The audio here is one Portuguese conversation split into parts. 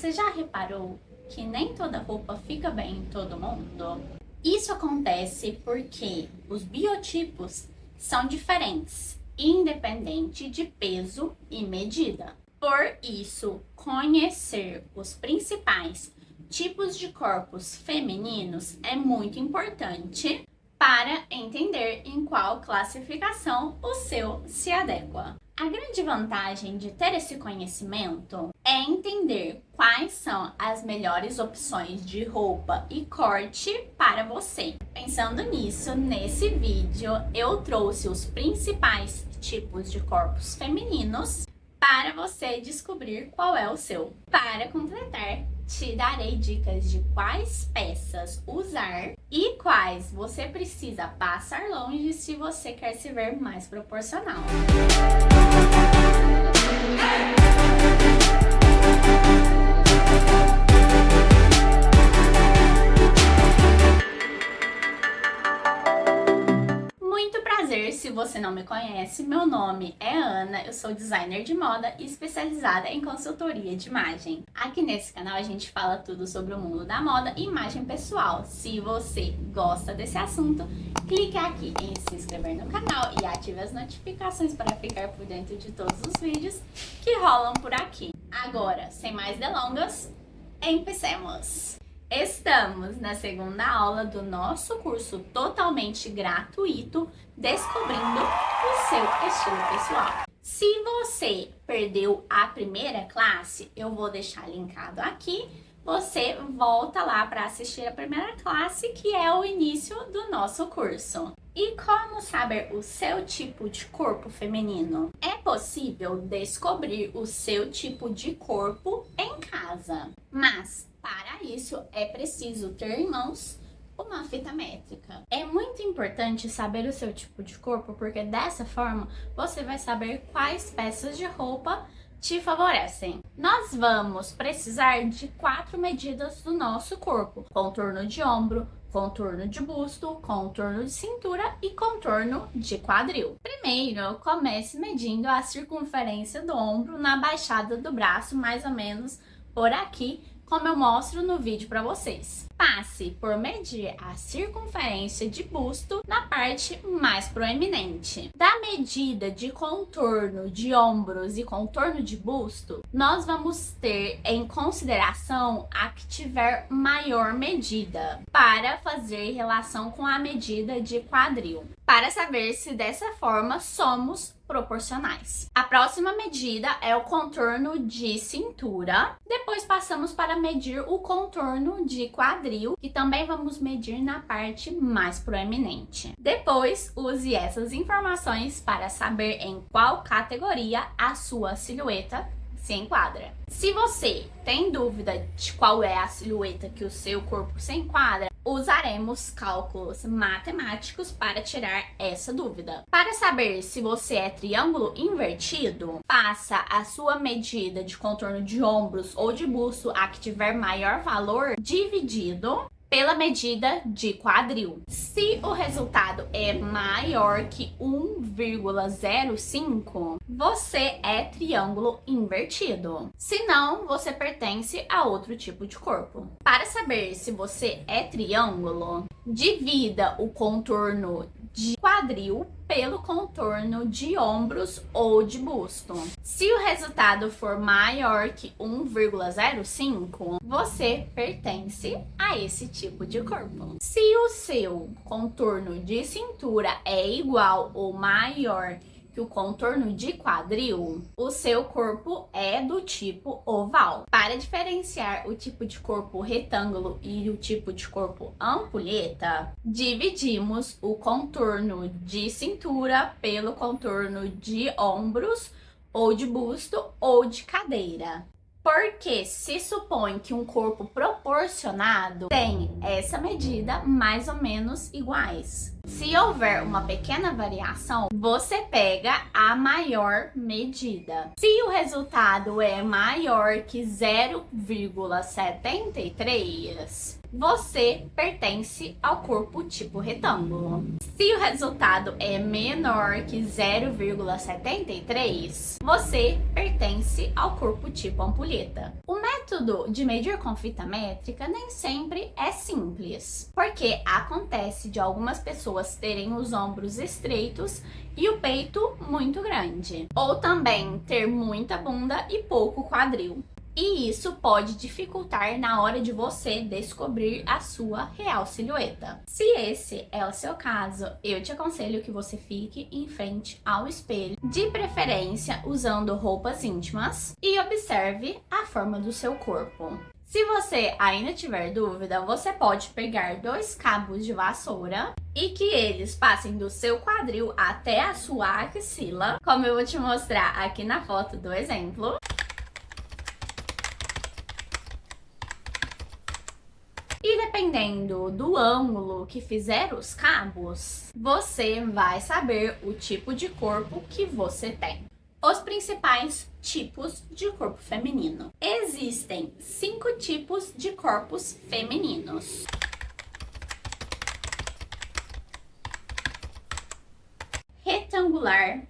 Você já reparou que nem toda roupa fica bem em todo mundo? Isso acontece porque os biotipos são diferentes, independente de peso e medida. Por isso, conhecer os principais tipos de corpos femininos é muito importante para entender em qual classificação o seu se adequa. A grande vantagem de ter esse conhecimento é entender quais são as melhores opções de roupa e corte para você. Pensando nisso, nesse vídeo eu trouxe os principais tipos de corpos femininos para você descobrir qual é o seu. Para completar, te darei dicas de quais peças usar e quais você precisa passar longe se você quer se ver mais proporcional. Se você não me conhece, meu nome é Ana, eu sou designer de moda e especializada em consultoria de imagem. Aqui nesse canal a gente fala tudo sobre o mundo da moda e imagem pessoal. Se você gosta desse assunto, clique aqui em se inscrever no canal e ative as notificações para ficar por dentro de todos os vídeos que rolam por aqui. Agora, sem mais delongas, empecemos! Estamos na segunda aula do nosso curso totalmente gratuito, Descobrindo o seu estilo pessoal. Se você perdeu a primeira classe, eu vou deixar linkado aqui. Você volta lá para assistir a primeira classe, que é o início do nosso curso. E como saber o seu tipo de corpo feminino? É possível descobrir o seu tipo de corpo em casa, mas para isso é preciso ter em mãos uma fita métrica. É muito importante saber o seu tipo de corpo, porque dessa forma você vai saber quais peças de roupa te favorecem. Nós vamos precisar de 4 medidas do nosso corpo: contorno de ombro, contorno de busto, contorno de cintura e contorno de quadril. Primeiro, comece medindo a circunferência do ombro na baixada do braço, mais ou menos por aqui, como eu mostro no vídeo para vocês. Passe por medir a circunferência de busto na parte mais proeminente. Da medida de contorno de ombros e contorno de busto, nós vamos ter em consideração a que tiver maior medida, para fazer relação com a medida de quadril, para saber se dessa forma somos proporcionais. A próxima medida é o contorno de cintura. Depois passamos para medir o contorno de quadril, que também vamos medir na parte mais proeminente. Depois, use essas informações para saber em qual categoria a sua silhueta se enquadra. Se você tem dúvida de qual é a silhueta que o seu corpo se enquadra, usaremos cálculos matemáticos para tirar essa dúvida. Para saber se você é triângulo invertido, faça a sua medida de contorno de ombros ou de busto, a que tiver maior valor, dividido pela medida de quadril. Se o resultado é maior que 1,05, você é triângulo invertido. Se não, você pertence a outro tipo de corpo. Para saber se você é triângulo, divida o contorno de quadril pelo contorno de ombros ou de busto. Se o resultado for maior que 1,05, você pertence a esse tipo de corpo. Se o seu contorno de cintura é igual ou maior que o contorno de quadril, o seu corpo é do tipo oval. Para diferenciar o tipo de corpo retângulo e o tipo de corpo ampulheta, dividimos o contorno de cintura pelo contorno de ombros, ou de busto, ou de cadeira. Porque se supõe que um corpo proporcionado tem essa medida mais ou menos iguais. Se houver uma pequena variação, você pega a maior medida. Se o resultado é maior que 0,73, você pertence ao corpo tipo retângulo. Se o resultado é menor que 0,73, você pertence ao corpo tipo ampulheta. O método de medir com fita métrica nem sempre é simples, porque acontece de algumas pessoas terem os ombros estreitos e o peito muito grande, ou também ter muita bunda e pouco quadril. E isso pode dificultar na hora de você descobrir a sua real silhueta. Se esse é o seu caso, eu te aconselho que você fique em frente ao espelho, de preferência usando roupas íntimas, e observe a forma do seu corpo. Se você ainda tiver dúvida, você pode pegar 2 cabos de vassoura e que eles passem do seu quadril até a sua axila, como eu vou te mostrar aqui na foto do exemplo. E dependendo do ângulo que fizer os cabos, você vai saber o tipo de corpo que você tem. Os principais tipos de corpo feminino. Existem 5 tipos de corpos femininos. Retangular,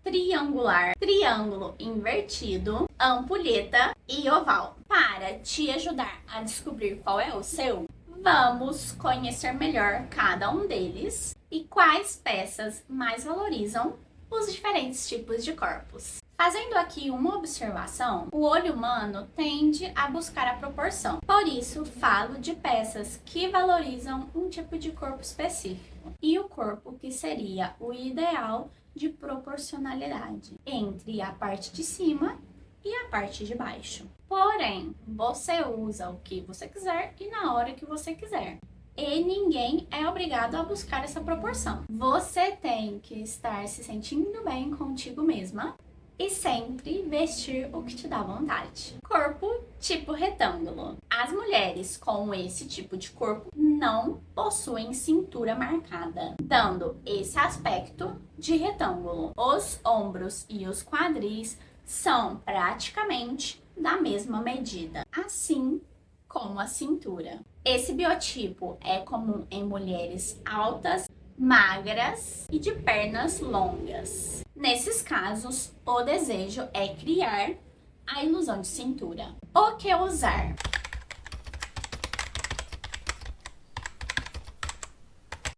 triangular, triângulo invertido, ampulheta e oval. Para te ajudar a descobrir qual é o seu, vamos conhecer melhor cada um deles e quais peças mais valorizam os diferentes tipos de corpos. Fazendo aqui uma observação, o olho humano tende a buscar a proporção. Por isso, falo de peças que valorizam um tipo de corpo específico e o corpo que seria o ideal de proporcionalidade entre a parte de cima e a parte de baixo. Porém, você usa o que você quiser e na hora que você quiser. E ninguém é obrigado a buscar essa proporção. Você tem que estar se sentindo bem contigo mesma e sempre vestir o que te dá vontade. Corpo tipo retângulo. As mulheres com esse tipo de corpo não possuem cintura marcada, dando esse aspecto de retângulo. Os ombros e os quadris são praticamente da mesma medida, assim como a cintura. Esse biotipo é comum em mulheres altas, magras e de pernas longas. Nesses casos, o desejo é criar a ilusão de cintura. O que usar?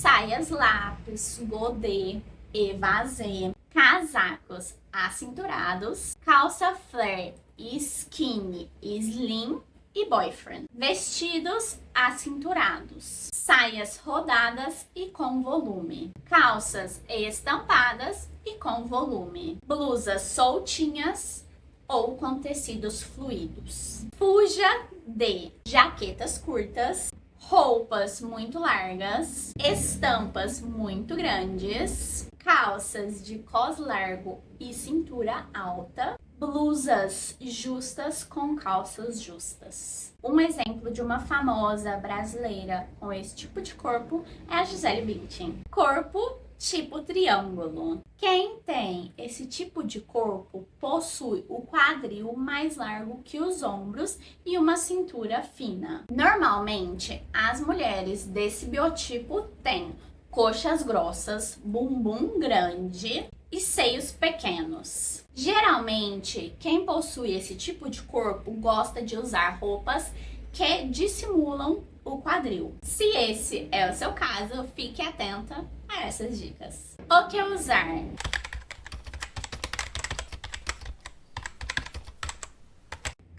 Saias lápis, godê, evasê, casacos acinturados, calça flare, skinny, slim e boyfriend. Vestidos acinturados, saias rodadas e com volume, calças estampadas e com volume, blusas soltinhas ou com tecidos fluidos. Fuja de jaquetas curtas, roupas muito largas, estampas muito grandes, calças de cos largo e cintura alta, blusas justas com calças justas. Um exemplo de uma famosa brasileira com esse tipo de corpo é a Gisele Bündchen. Corpo tipo triângulo. Quem tem esse tipo de corpo possui o quadril mais largo que os ombros e uma cintura fina. Normalmente, as mulheres desse biotipo têm coxas grossas, bumbum grande e seios pequenos. Geralmente, quem possui esse tipo de corpo gosta de usar roupas que dissimulam o quadril. Se esse é o seu caso, fique atenta a essas dicas. O que usar?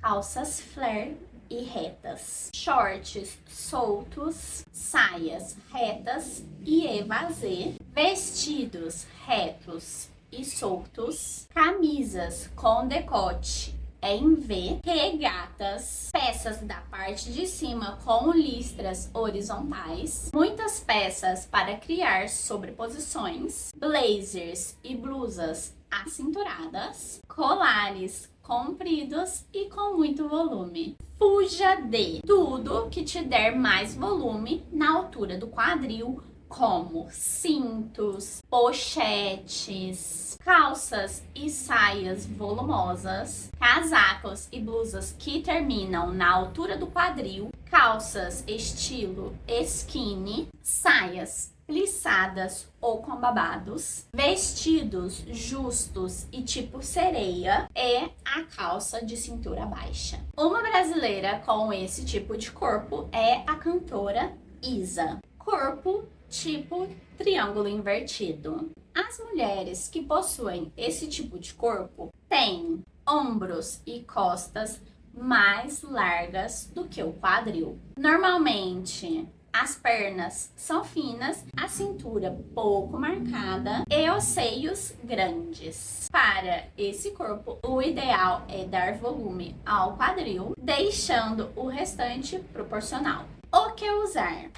Calças flare e retas, shorts soltos, saias retas e evasê, vestidos retos e soltos, camisas com decote em V, regatas, peças da parte de cima com listras horizontais, muitas peças para criar sobreposições, blazers e blusas acinturadas, colares compridos e com muito volume. Fuja de tudo que te der mais volume na altura do quadril, como cintos, pochetes, calças e saias volumosas, casacos e blusas que terminam na altura do quadril, calças estilo skinny, saias plissadas ou com babados, vestidos justos e tipo sereia e a calça de cintura baixa. Uma brasileira com esse tipo de corpo é a cantora Isa. Corpo tipo triângulo invertido. As mulheres que possuem esse tipo de corpo têm ombros e costas mais largas do que o quadril. Normalmente, as pernas são finas, a cintura pouco marcada e os seios grandes. Para esse corpo, o ideal é dar volume ao quadril, deixando o restante proporcional. O que usar?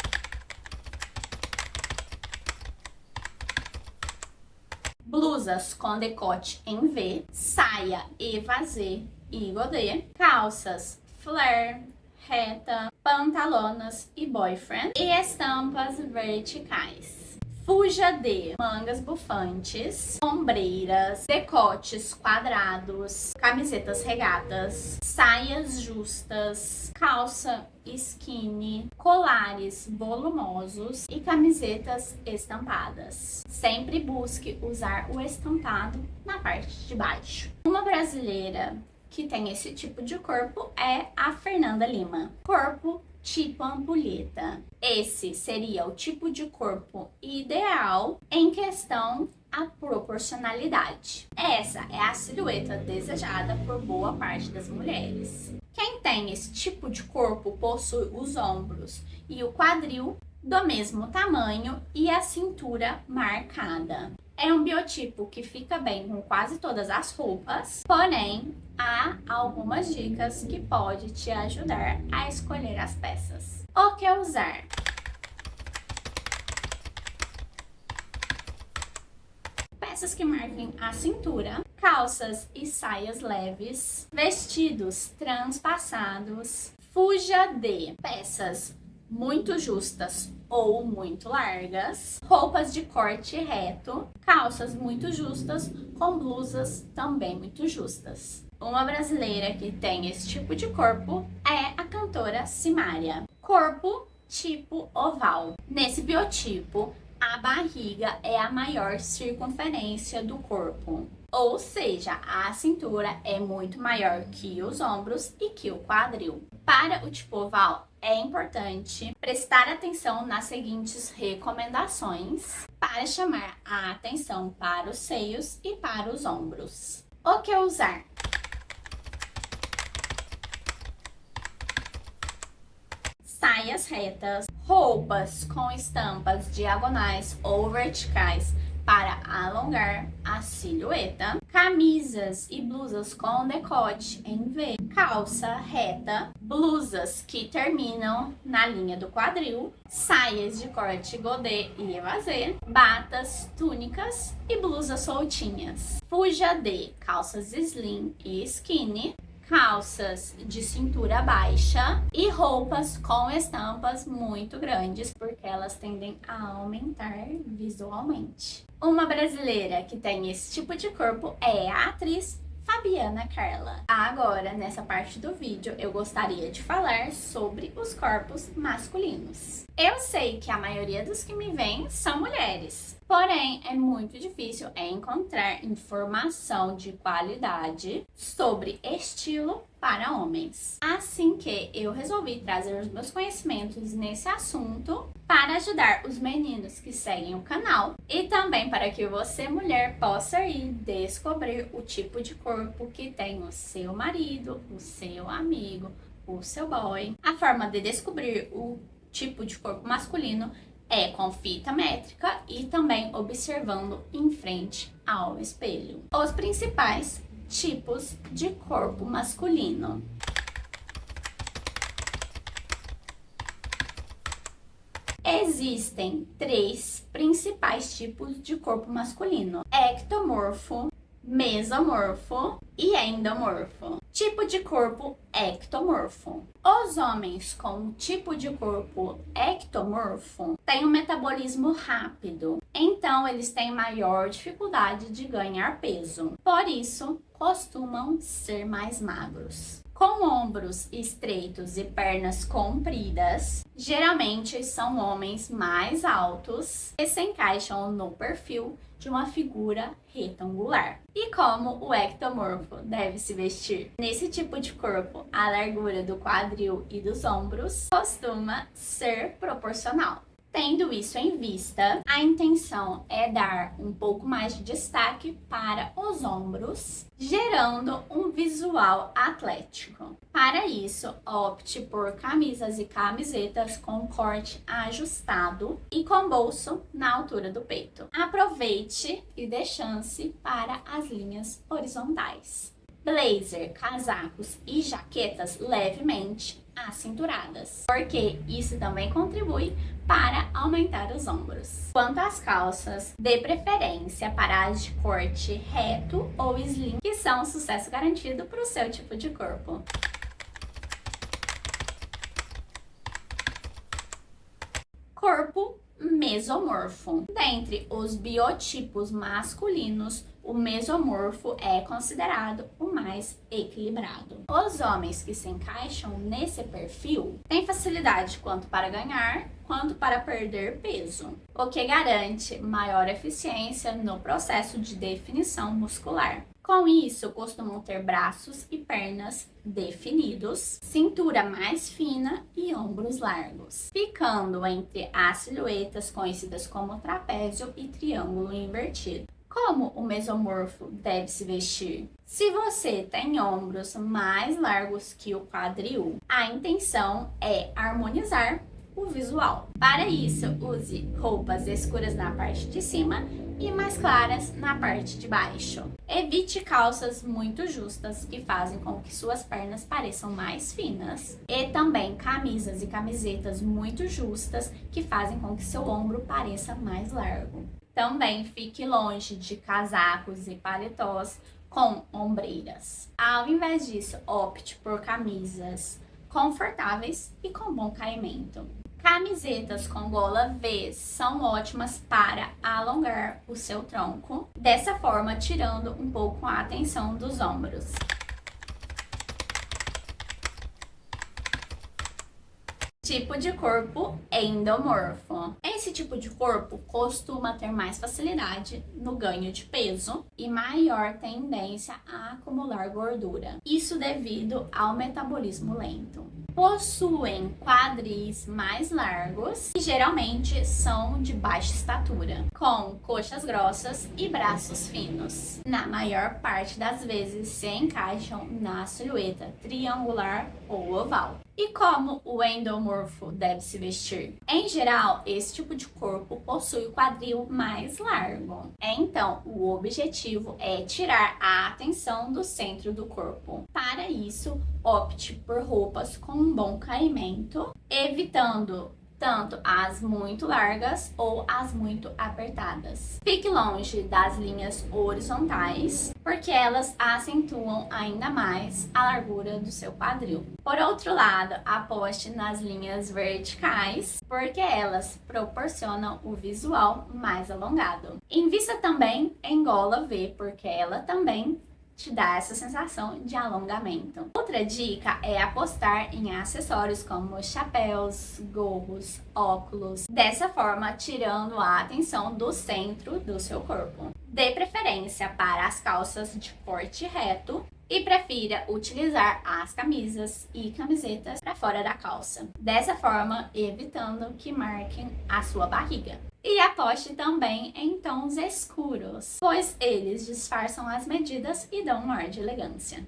Blusas com decote em V, saia evasê e godê, calças flare, reta, pantalonas e boyfriend e estampas verticais. Fuja de mangas bufantes, ombreiras, decotes quadrados, camisetas regatas, saias justas, calça skinny, colares volumosos e camisetas estampadas. Sempre busque usar o estampado na parte de baixo. Uma brasileira que tem esse tipo de corpo é a Fernanda Lima. Corpo tipo ampulheta. Esse seria o tipo de corpo ideal em questão à proporcionalidade. Essa é a silhueta desejada por boa parte das mulheres. Quem tem esse tipo de corpo possui os ombros e o quadril do mesmo tamanho e a cintura marcada. É um biotipo que fica bem com quase todas as roupas, porém, há algumas dicas que podem te ajudar a escolher as peças. O que usar? Peças que marquem a cintura, calças e saias leves, vestidos transpassados. Fuja de peças muito justas ou muito largas, roupas de corte reto, calças muito justas com blusas também muito justas. Uma brasileira que tem esse tipo de corpo é a cantora Simária. Corpo tipo oval. Nesse biotipo, a barriga é a maior circunferência do corpo. Ou seja, a cintura é muito maior que os ombros e que o quadril. Para o tipo oval, é importante prestar atenção nas seguintes recomendações para chamar a atenção para os seios e para os ombros. O que usar? Saias retas, roupas com estampas diagonais ou verticais para alongar a silhueta, camisas e blusas com decote em V, calça reta, blusas que terminam na linha do quadril, saias de corte godê e evasê, batas, túnicas e blusas soltinhas. Fuja de calças slim e skinny, calças de cintura baixa e roupas com estampas muito grandes, porque elas tendem a aumentar visualmente. Uma brasileira que tem esse tipo de corpo é a atriz Fabiana Carla. Agora, nessa parte do vídeo, eu gostaria de falar sobre os corpos masculinos. Eu sei que a maioria dos que me veem são mulheres, porém é muito difícil encontrar informação de qualidade sobre estilo para homens. Assim que eu resolvi trazer os meus conhecimentos nesse assunto para ajudar os meninos que seguem o canal e também para que você, mulher, possa ir descobrir o tipo de corpo que tem o seu marido, o seu amigo, o seu boy. A forma de descobrir o tipo de corpo masculino é com fita métrica e também observando em frente ao espelho. Os principais tipos de corpo masculino. Existem 3 principais tipos de corpo masculino: ectomorfo, mesomorfo e endomorfo. Tipo de corpo ectomorfo. Os homens com tipo de corpo ectomorfo têm um metabolismo rápido, então eles têm maior dificuldade de ganhar peso. Por isso, costumam ser mais magros. Com ombros estreitos e pernas compridas, geralmente são homens mais altos que se encaixam no perfil de uma figura retangular. E como o ectomorfo deve se vestir? Nesse tipo de corpo, a largura do quadril e dos ombros costuma ser proporcional. Tendo isso em vista, a intenção é dar um pouco mais de destaque para os ombros, gerando um visual atlético. Para isso, opte por camisas e camisetas com corte ajustado e com bolso na altura do peito. Aproveite e dê chance para as linhas horizontais. Blazer, casacos e jaquetas levemente acinturadas, porque isso também contribui para aumentar os ombros. Quanto às calças, dê preferência para as de corte reto ou slim, que são um sucesso garantido para o seu tipo de corpo. Corpo mesomorfo. Dentre os biotipos masculinos, o mesomorfo é considerado o mais equilibrado. Os homens que se encaixam nesse perfil têm facilidade quanto para ganhar, quanto para perder peso, o que garante maior eficiência no processo de definição muscular. Com isso, costumam ter braços e pernas definidos, cintura mais fina e ombros largos, ficando entre as silhuetas conhecidas como trapézio e triângulo invertido. Como o mesomorfo deve se vestir? Se você tem ombros mais largos que o quadril, a intenção é harmonizar o visual. Para isso, use roupas escuras na parte de cima e mais claras na parte de baixo. Evite calças muito justas que fazem com que suas pernas pareçam mais finas. E também camisas e camisetas muito justas que fazem com que seu ombro pareça mais largo. Também fique longe de casacos e paletós com ombreiras. Ao invés disso, opte por camisas confortáveis e com bom caimento. Camisetas com gola V são ótimas para alongar o seu tronco, dessa forma tirando um pouco a atenção dos ombros. Tipo de corpo endomorfo. Esse tipo de corpo costuma ter mais facilidade no ganho de peso e maior tendência a acumular gordura. Isso devido ao metabolismo lento. Possuem quadris mais largos e geralmente são de baixa estatura, com coxas grossas e braços finos. Na maior parte das vezes se encaixam na silhueta triangular ou oval. E como o endomorfo deve se vestir? Em geral, esse tipo de corpo possui o quadril mais largo. Então, o objetivo é tirar a atenção do centro do corpo. Para isso, opte por roupas com um bom caimento, evitando tanto as muito largas ou as muito apertadas. Fique longe das linhas horizontais, porque elas acentuam ainda mais a largura do seu quadril. Por outro lado, aposte nas linhas verticais, porque elas proporcionam o visual mais alongado. Invista também em gola V, porque ela também te dá essa sensação de alongamento. Outra dica é apostar em acessórios como chapéus, gorros, óculos, dessa forma tirando a atenção do centro do seu corpo. Dê preferência para as calças de corte reto e prefira utilizar as camisas e camisetas para fora da calça, dessa forma evitando que marquem a sua barriga. E aposte também em tons escuros, pois eles disfarçam as medidas e dão um ar de elegância.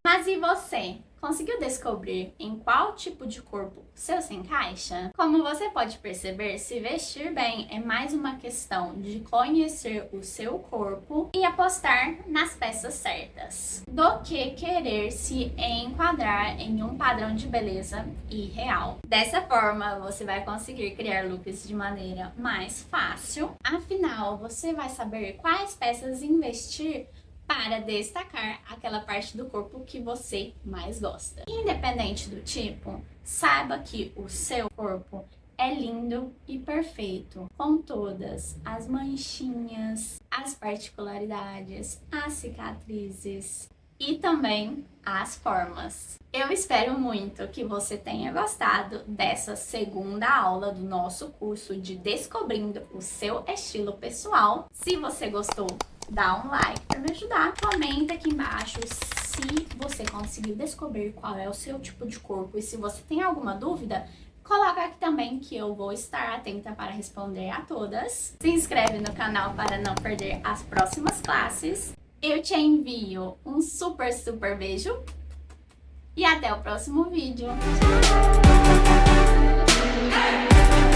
Mas Mas e você? Conseguiu descobrir em qual tipo de corpo seu se encaixa? Como você pode perceber, se vestir bem é mais uma questão de conhecer o seu corpo e apostar nas peças certas, do que querer se enquadrar em um padrão de beleza irreal. Dessa forma, você vai conseguir criar looks de maneira mais fácil. Afinal, você vai saber quais peças investir para destacar aquela parte do corpo que você mais gosta. Independente do tipo, saiba que o seu corpo é lindo e perfeito, com todas as manchinhas, as particularidades, as cicatrizes e também as formas. Eu espero muito que você tenha gostado dessa segunda aula do nosso curso de Descobrindo o Seu Estilo Pessoal. Se você gostou, dá um like para me ajudar. Comenta aqui embaixo se você conseguiu descobrir qual é o seu tipo de corpo e se você tem alguma dúvida, coloca aqui também que eu vou estar atenta para responder a todas. Se inscreve no canal para não perder as próximas classes. Eu te envio um super beijo e até o próximo vídeo. Tchau!